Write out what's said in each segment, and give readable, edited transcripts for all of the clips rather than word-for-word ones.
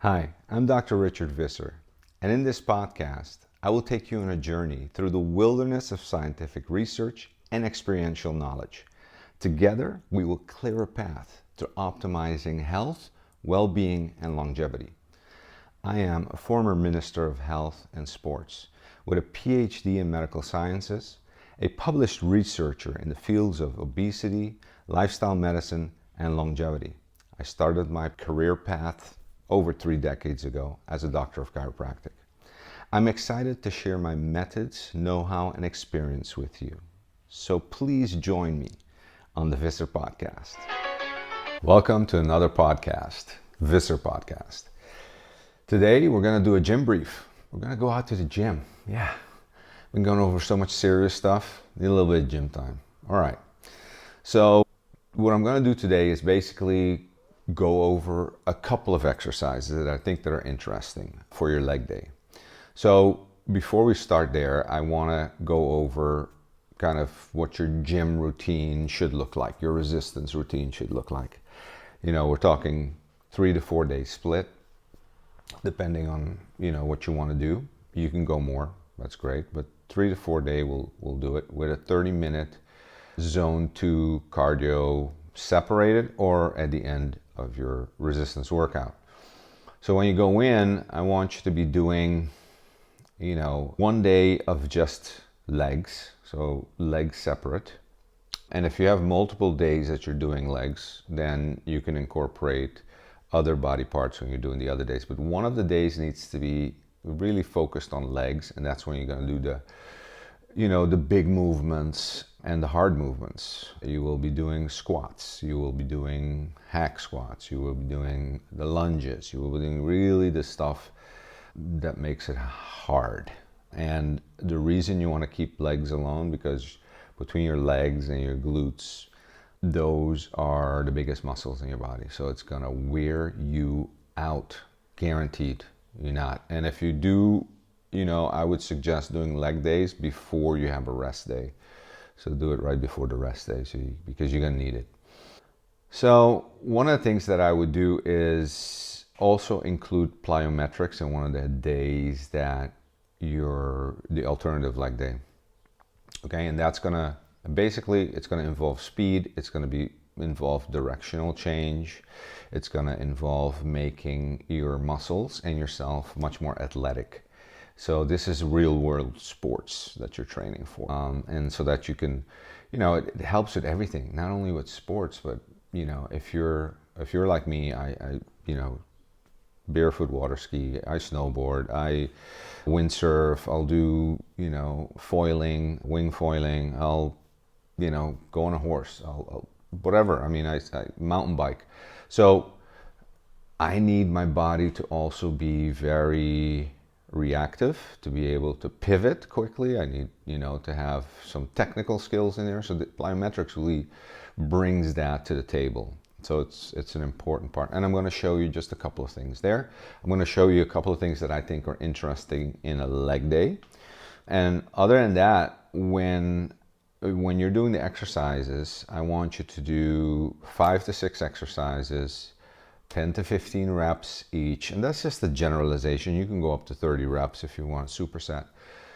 Hi, I'm Dr. Richard Visser, and in this podcast, I will take you on a journey through the wilderness of scientific research and experiential knowledge. Together, we will clear a path to optimizing health, well-being, and longevity. I am a former Minister of Health and Sports with a PhD in medical sciences, a published researcher in the fields of obesity, lifestyle medicine, and longevity. I started my career path over 3 decades ago as a doctor of chiropractic. I'm excited to share my methods, know-how, and experience with you. So please join me on the Visser Podcast. Welcome to another podcast, Visser Podcast. Today we're going to do a gym brief. We're going to go out to the gym. Yeah, been going over so much serious stuff. Need a little bit of gym time. All right. So what I'm going to do today is basically go over a couple of exercises that I think that are interesting for your leg day. So before we start there, I want to go over kind of what your gym routine should look like, your resistance routine should look like. You know, we're talking 3 to 4 day split, depending on, what you want to do. You can go more, that's great, but 3 to 4 day we'll do it with a 30-minute zone 2 cardio separated or at the end of your resistance workout. So when you go in, I want you to be doing, 1 day of just legs, so legs separate. And if you have multiple days that you're doing legs, then you can incorporate other body parts when you're doing the other days. But one of the days needs to be really focused on legs, and that's when you're going to do the big movements and the hard movements. You will be doing squats, you will be doing hack squats, you will be doing the lunges, you will be doing really the stuff that makes it hard. And the reason you want to keep legs alone, because between your legs and your glutes, those are the biggest muscles in your body. So it's going to wear you out, guaranteed. You're not. And if you do, I would suggest doing leg days before you have a rest day. So do it right before the rest day, because you're going to need it. So one of the things that I would do is also include plyometrics in one of the days that the alternative leg day. Okay, and that's going to, basically, it's going to involve speed, it's going to involve directional change, it's going to involve making your muscles and yourself much more athletic. So this is real world sports that you're training for. And so that you can, it helps with everything, not only with sports, but, if you're like me, I barefoot water ski, I snowboard, I windsurf, I'll do, foiling, wing foiling, I'll, go on a horse, I'll whatever. I mountain bike. So I need my body to also be very reactive, to be able to pivot quickly. I need, to have some technical skills in there. So the plyometrics really brings that to the table. So it's an important part. And I'm going to show you just a couple of things there. I'm going to show you a couple of things that I think are interesting in a leg day. And other than that, when you're doing the exercises, I want you to do 5 to 6 exercises, 10 to 15 reps each. And that's just a generalization. You can go up to 30 reps if you want a superset,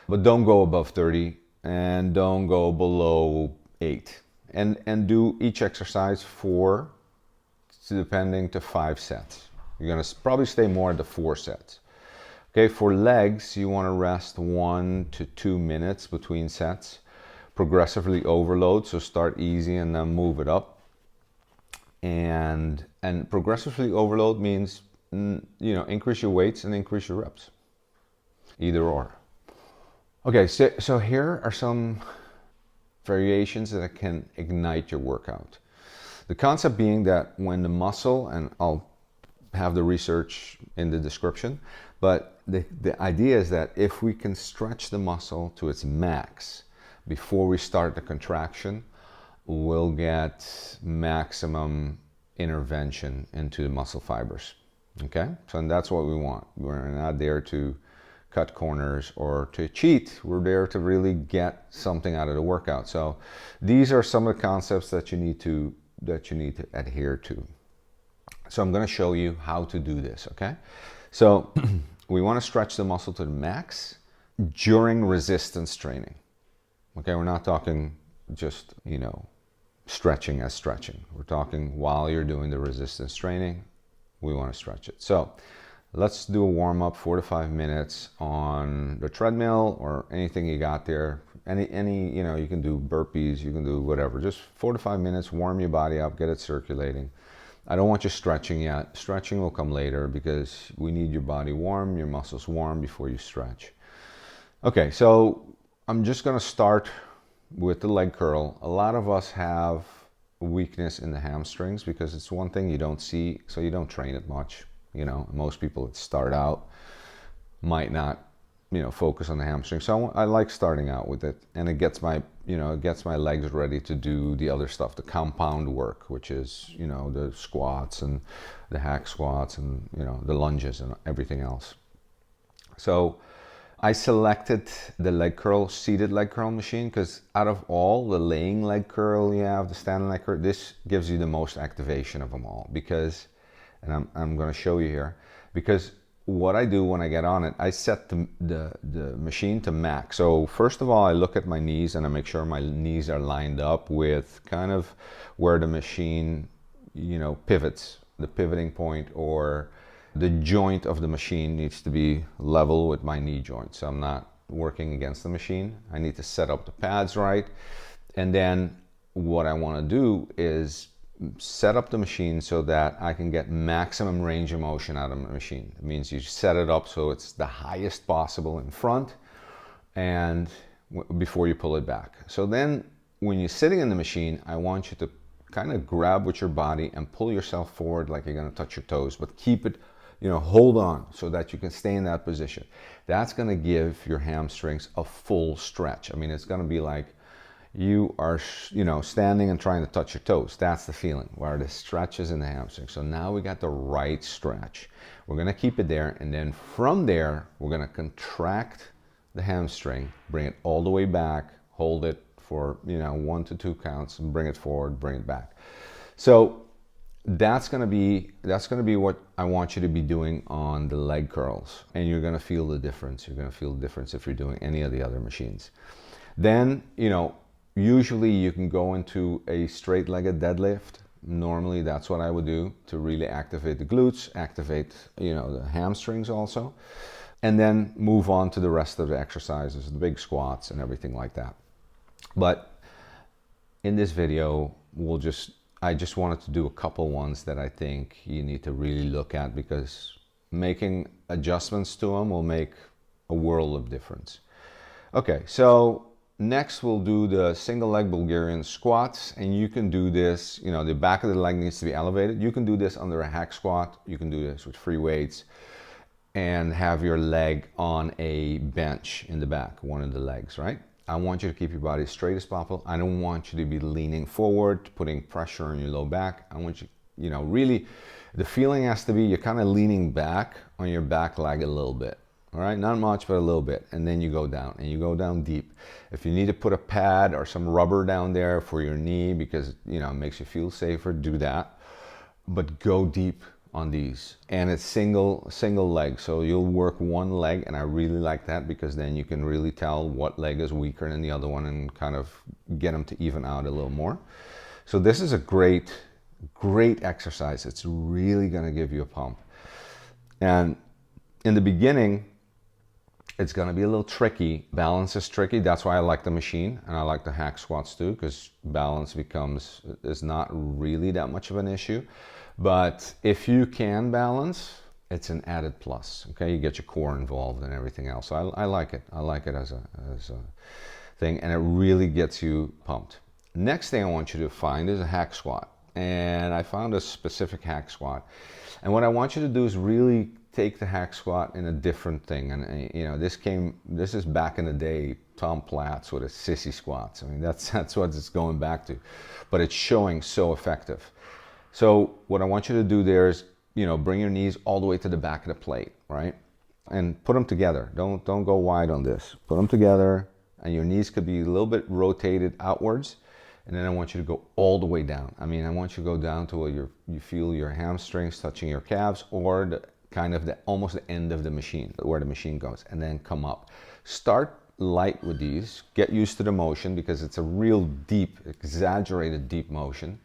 but don't go above 30 and don't go below 8. And do each exercise 4, depending to 5 sets. You're going to probably stay more at the 4 sets. Okay, for legs, you want to rest 1 to 2 minutes between sets. Progressively overload, so start easy and then move it up. And progressively overload means, increase your weights and increase your reps. Either or. Okay, so here are some variations that can ignite your workout. The concept being that when the muscle, and I'll have the research in the description, but the idea is that if we can stretch the muscle to its max before we start the contraction, we'll get maximum intervention into the muscle fibers. Okay, so and that's what we want. We're not there to cut corners or to cheat. We're there to really get something out of the workout. So these are some of the concepts that you need to adhere to. So I'm going to show you how to do this, okay? So we want to stretch the muscle to the max during resistance training. Okay, we're not talking just, stretching as stretching. We're talking while you're doing the resistance training, we want to stretch it. So let's do a warm-up, 4 to 5 minutes on the treadmill or anything you got there. Any, you can do burpees, you can do whatever. Just 4 to 5 minutes, warm your body up, get it circulating. I don't want you stretching yet. Stretching will come later because we need your body warm, your muscles warm before you stretch. Okay, so I'm just going to start with the leg curl. A lot of us have weakness in the hamstrings because it's one thing you don't see, so you don't train it much. Most people that start out might not, focus on the hamstring. So I like starting out with it, and it gets my, it gets my legs ready to do the other stuff, the compound work, which is, the squats and the hack squats and, the lunges and everything else. So I selected the leg curl, seated leg curl machine, because out of all the laying leg curl you have, the standing leg curl, this gives you the most activation of them all because, and I'm going to show you here, because what I do when I get on it, I set the machine to max. So first of all, I look at my knees and I make sure my knees are lined up with kind of where the machine, pivots, the pivoting point, or the joint of the machine needs to be level with my knee joint. So I'm not working against the machine. I need to set up the pads right. And then what I want to do is set up the machine so that I can get maximum range of motion out of the machine. It means you set it up so it's the highest possible in front and before you pull it back. So then when you're sitting in the machine, I want you to kind of grab with your body and pull yourself forward like you're going to touch your toes, but keep it, hold on so that you can stay in that position. That's going to give your hamstrings a full stretch. I mean, it's going to be like you are, standing and trying to touch your toes. That's the feeling, where the stretches in the hamstring. So now we got the right stretch. We're going to keep it there, and then from there, we're going to contract the hamstring, bring it all the way back, hold it for 1 to 2 counts, and bring it forward, bring it back. So that's going to be what I want you to be doing on the leg curls, and you're going to feel the difference. You're going to feel the difference if you're doing any of the other machines. Then, usually you can go into a straight-legged deadlift. Normally that's what I would do to really activate the glutes, activate, the hamstrings also, and then move on to the rest of the exercises, the big squats and everything like that. But in this video, I just wanted to do a couple ones that I think you need to really look at, because making adjustments to them will make a world of difference. Okay, so next we'll do the single leg Bulgarian squats, and you can do this, the back of the leg needs to be elevated. You can do this under a hack squat. You can do this with free weights and have your leg on a bench in the back, one of the legs, right? I want you to keep your body as straight as possible. I don't want you to be leaning forward, putting pressure on your low back. I want you, really, the feeling has to be you're kind of leaning back on your back leg a little bit. All right, not much, but a little bit. And then you go down, and you go down deep. If you need to put a pad or some rubber down there for your knee because, it makes you feel safer, do that. But go deep on these. And it's single leg. So you'll work one leg, and I really like that because then you can really tell what leg is weaker than the other one and kind of get them to even out a little more. So this is a great exercise. It's really going to give you a pump. And in the beginning, it's going to be a little tricky. Balance is tricky. That's why I like the machine, and I like the hack squats too, because balance is not really that much of an issue. But if you can balance, it's an added plus. Okay, you get your core involved and everything else. So I like it. I like it as a thing, and it really gets you pumped. Next thing I want you to find is a hack squat, and I found a specific hack squat. And what I want you to do is really take the hack squat in a different thing. And this is back in the day, Tom Platz with his sissy squats. I mean, that's what it's going back to, but it's showing so effective. So what I want you to do there is, bring your knees all the way to the back of the plate, right? And put them together. Don't go wide on this. Put them together, and your knees could be a little bit rotated outwards. And then I want you to go all the way down. I mean, I want you to go down to where you feel your hamstrings touching your calves, or the kind of almost the end of the machine, where the machine goes, and then come up. Start light with these. Get used to the motion, because it's a real deep, exaggerated deep motion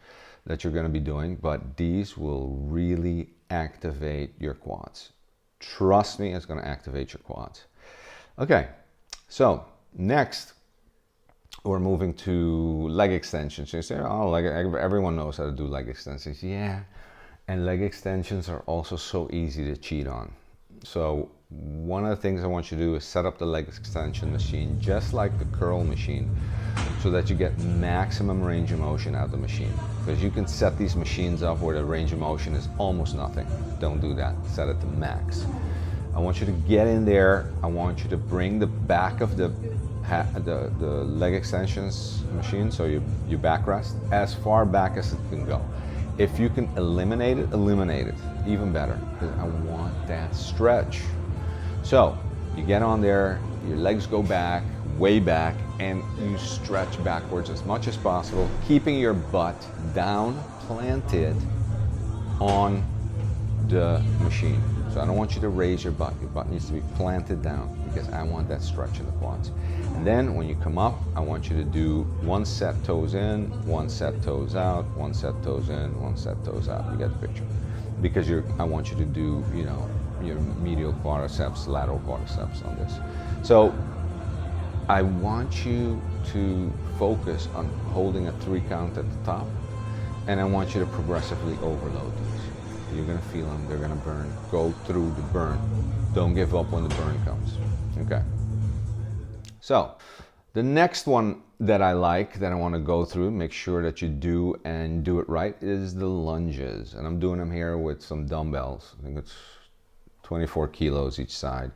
that you're going to be doing, but these will really activate your quads. Trust me, it's going to activate your quads. Okay, so next we're moving to leg extensions. You say, oh, everyone knows how to do leg extensions. Yeah, and leg extensions are also so easy to cheat on. So one of the things I want you to do is set up the leg extension machine just like the curl machine, so that you get maximum range of motion out of the machine. Because you can set these machines up where the range of motion is almost nothing. Don't do that. Set it to max. I want you to get in there. I want you to bring the back of the leg extensions machine, so your backrest, as far back as it can go. If you can eliminate it, even better, because I want that stretch. So you get on there, your legs go back, way back, and you stretch backwards as much as possible, keeping your butt down, planted on the machine. So I don't want you to raise your butt. Your butt needs to be planted down, because I want that stretch in the quads. And then when you come up, I want you to do one set toes in, one set toes out, one set toes in, one set toes out. You get the picture. Because I want you to do, you know, your medial quadriceps, lateral quadriceps on this. So I want you to focus on holding a 3 count at the top, and I want you to progressively overload these. You're gonna feel them, they're gonna burn. Go through the burn. Don't give up when the burn comes. Okay. So the next one that I like, that I want to go through, make sure that you do and do it right, is the lunges. And I'm doing them here with some dumbbells. I think it's 24 kilos each side.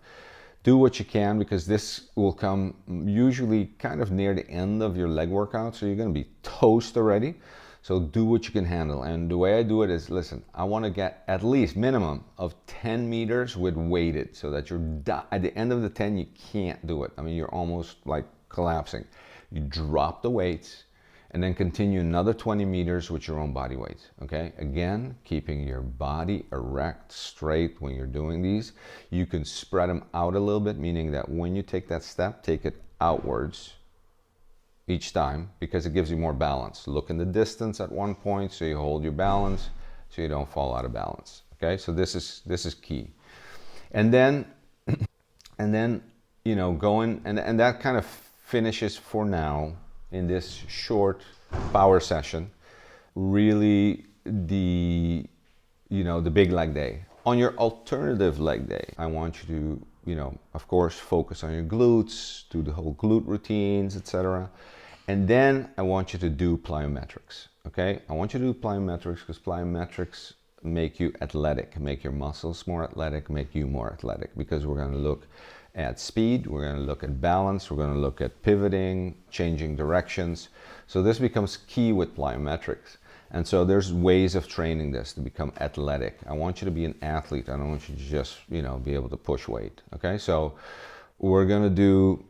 Do what you can, because this will come usually kind of near the end of your leg workout, so you're going to be toast already. So do what you can handle. And the way I do it is, listen, I want to get at least minimum of 10 meters with weighted, so that you're at the end of the 10, you can't do it. I mean, you're almost like collapsing. You drop the weights and then continue another 20 meters with your own body weight. Okay, again, keeping your body erect, straight when you're doing these. You can spread them out a little bit, meaning that when you take that step, take it outwards each time, because it gives you more balance. Look in the distance at one point, so you hold your balance, so you don't fall out of balance. Okay, so this is key. And then you know, going and that kind of finishes for now in this short power session. Really, the big leg day. On your alternative leg day, I want you to, you know, of course, focus on your glutes, do the whole glute routines, etc. And then I want you to do plyometrics, okay? I want you to do plyometrics because plyometrics make you athletic, make your muscles more athletic, make you more athletic, because we're going to look at speed, we're going to look at balance, we're going to look at pivoting, changing directions. So this becomes key with plyometrics. And so there's ways of training this to become athletic. I want you to be an athlete. I don't want you to just, you know, be able to push weight. Okay, so we're gonna do,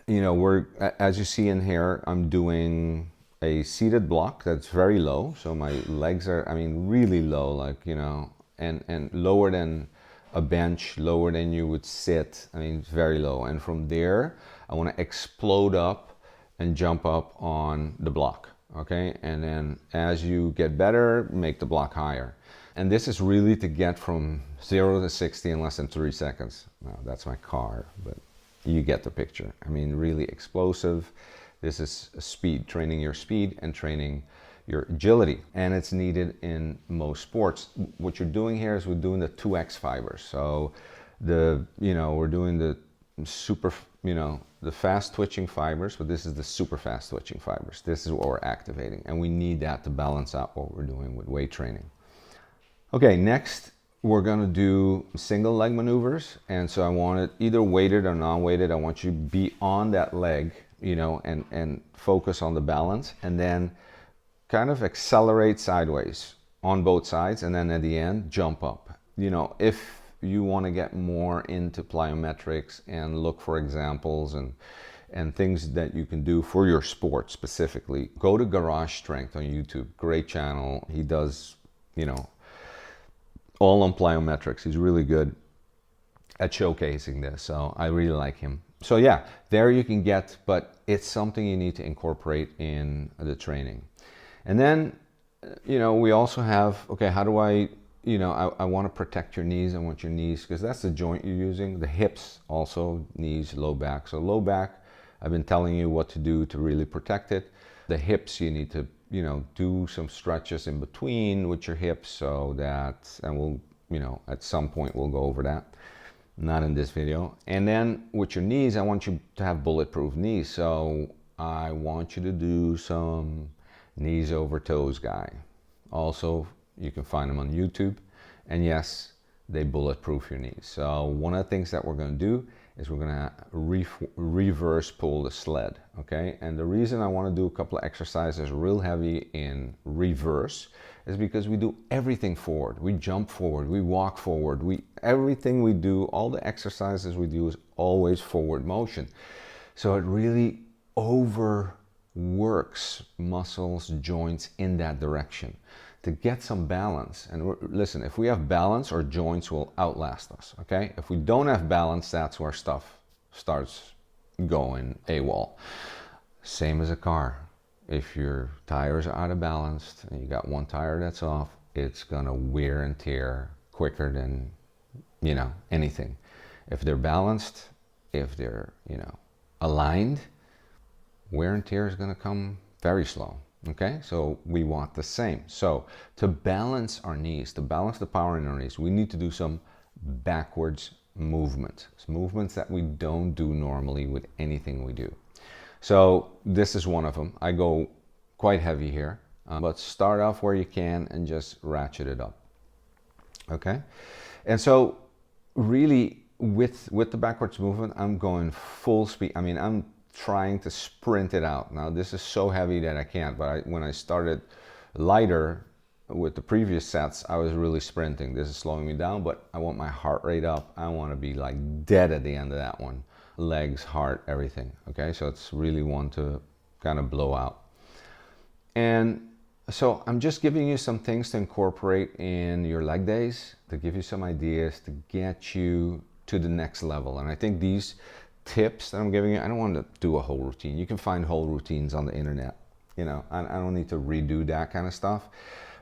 you know, as you see in here, I'm doing a seated block that's very low. So my legs are, I mean, really low, like, you know, and lower than a bench, lower than you would sit. I mean, it's very low. And from there, I want to explode up and jump up on the block. Okay, and then as you get better, make the block higher. And this is really to get from 0 to 60 in less than 3 seconds. Now, that's my car, but you get the picture. I mean, really explosive. This is speed, training your speed and training your agility. And it's needed in most sports. What you're doing here is we're doing the 2X fibers. So we're doing the super, the fast twitching fibers, but this is the super fast twitching fibers. This is what we're activating, and we need that to balance out what we're doing with weight training. Okay, next we're gonna do single leg maneuvers, and so I want it either weighted or non-weighted. I want you to be on that leg, and focus on the balance, and then kind of accelerate sideways on both sides, and then at the end, jump up. If you want to get more into plyometrics and look for examples and and things that you can do for your sport specifically, go to Garage Strength on YouTube. Great channel. He does, you know, all on plyometrics. He's really good at showcasing this, so I really like him. So yeah, there you can get, but it's something you need to incorporate in the training. And then, you know, we also have, okay, how do I, you know, I want to protect your knees. I want your knees, because that's the joint you're using. The hips also, knees, low back. So low back, I've been telling you what to do to really protect it. The hips, you need to, you know, do some stretches in between with your hips, so that, and we'll, you know, at some point we'll go over that. Not in this video. And then with your knees, I want you to have bulletproof knees. So I want you to do some knees over toes guy. Also, you can find them on YouTube. And yes, they bulletproof your knees. So one of the things that we're going to do is we're going to reverse pull the sled. Okay. And the reason I want to do a couple of exercises real heavy in reverse is because we do everything forward. We jump forward, we walk forward, everything we do, all the exercises we do is always forward motion. So it really overworks muscles, joints in that direction to get some balance. And listen, if we have balance, our joints will outlast us, okay? If we don't have balance, that's where stuff starts going AWOL. Same as a car. If your tires are out of balance and you got one tire that's off, it's gonna wear and tear quicker than, you know, anything. If they're balanced, if they're, you know, aligned, wear and tear is gonna come very slow. Okay, so we want the same. So to balance our knees, to balance the power in our knees, we need to do some backwards movements. It's movements that we don't do normally with anything we do. So this is one of them. I go quite heavy here, but start off where you can and just ratchet it up. Okay, and so really with the backwards movement, I'm going full speed. I mean, I'm trying to sprint it out. Now this is so heavy that I can't, but when I started lighter with the previous sets, I was really sprinting. This is slowing me down, but I want my heart rate up. I want to be like dead at the end of that one. Legs, heart, everything. Okay, so it's really one to kind of blow out. And so I'm just giving you some things to incorporate in your leg days, to give you some ideas to get you to the next level. And I think these tips that I'm giving you, I don't want to do a whole routine. You can find whole routines on the internet. You know, I don't need to redo that kind of stuff.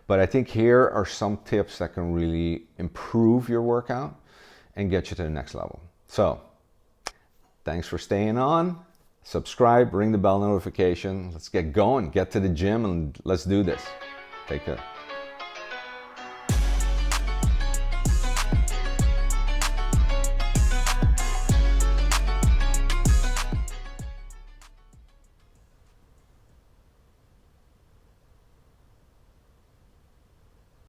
But I think here are some tips that can really improve your workout and get you to the next level. So thanks for staying on. Subscribe, ring the bell notification. Let's get going, get to the gym, and let's do this. Take care.